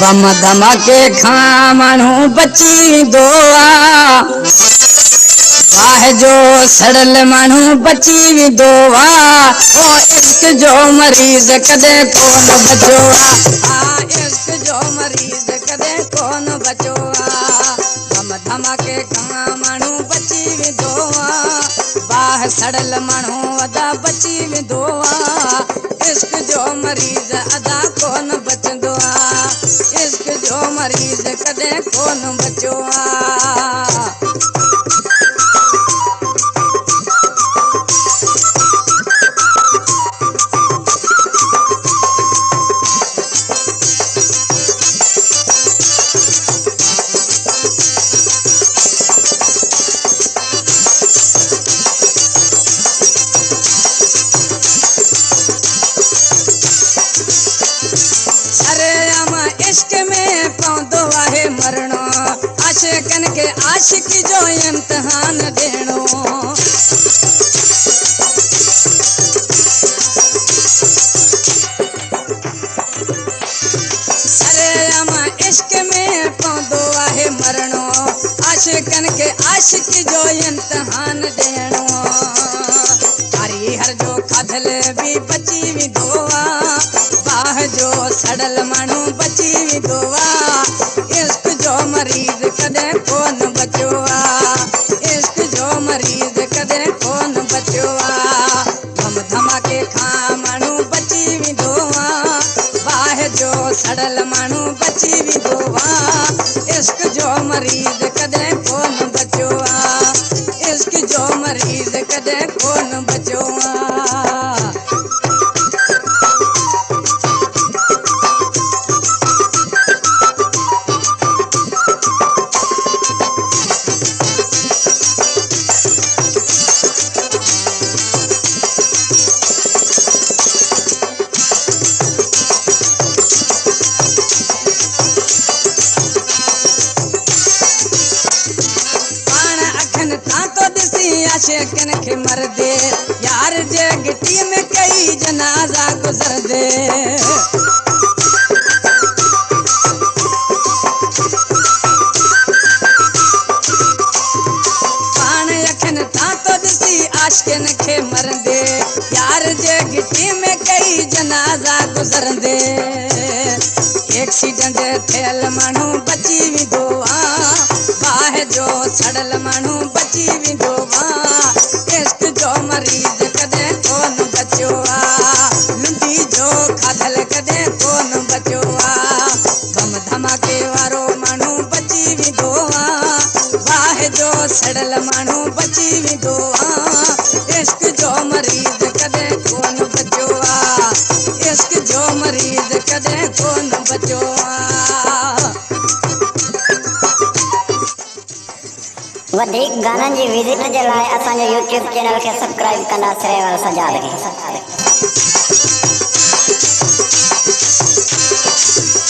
बम धमाके खा मानू बची दोआ वाह जो सड़ल मानू बची भी दोआ ओ इश्क जो मरीज कदे कौन बचोआ इश्क जो मरीज कदे कौन बचोआ बम धमाके खा मानू बची भी दोआ वाह सड़ल मानू अदा बची भी दोआ इश्क जो मरीज अदा कौन बचंदो इश्क जो मरीज कदे कौन बचोआ इश्क में पौधो आहे मरणो आशिकन के आशिक जो इम्तिहान देणो अरे इश्क में पौधो आहे मरणो आशिकन के आशिक जो इम्तिहान देणो हरी हर जो खाधल भी बची भी दोआ बाह जो सड़ल मानू बची भी दोआ इश्क जो मरीज कदे कौन बचोआ इश्क जो मरीज कदे कौन बचोआ बम धमाके खा मानू बची भी दोआ बाह जो सड़ल मानू बची भी दोआ इश्क जो मरीज कदे कौन बचोआ इश्क जो मरीज कदे कौन बचोआ आशिकन के मर दे यार जे गिट्टी में कई जनाजा गुजर दे पान अखन था तो दिसी आशिकन के मर दे यार जे गिट्टी में कई जनाजा गुजर दे एक्सीडेंट थेल मानू बची भी दोआ बाह जो सड़ल मानू बची भी दोआ इश्क जो मरीज कदे कौन बचोआ लुंडी जो खाधल कदे कौन बचोआ बम धमाके वारो मानू बची भी दोआ बाह जो सड़ल मानू बची भी दोआ इश्क जो मरीज कदे कौन बचोआ इश्क जो मरीज कदे कौन बचोआ वधिक गानन जी विजिट जे लाए असांजो YouTube चैनल के सब्सक्राइब कंदा श्रेवाल सजाद खे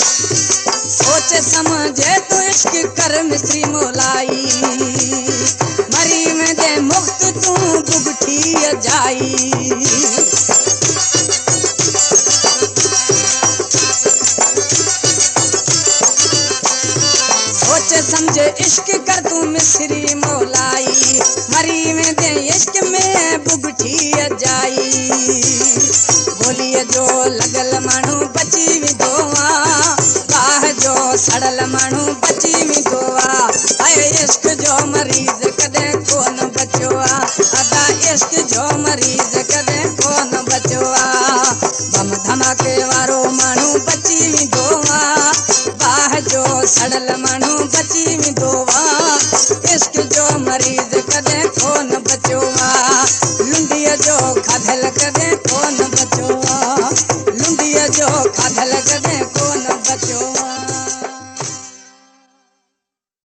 सोच समझे तो इश्क कर मिस्री मोलाई मरी में दे मुफ्त तू बुगठी जाई सोच समझे इश्क कर तू मिस्री मोलाई मरी में दे इश्क में बुगठी जाई बोलिए जो लगल मानू बची भी दोआ बाह जो सड़ल मानू बची भी दोआ आए इश्क जो मरीज कदे कौन बचोआ अदा इश्क जो मरीज कदे कौन बचोआ बम धमाके वारो मानू बची भी दोआ बाह जो सड़ल मानू बची भी दोआ इश्क जो मरीज कदे कौन बचोआ लुंडिया जो खाधल कदे कौन बचोआ लुंडिया जो खाधल कदे कौन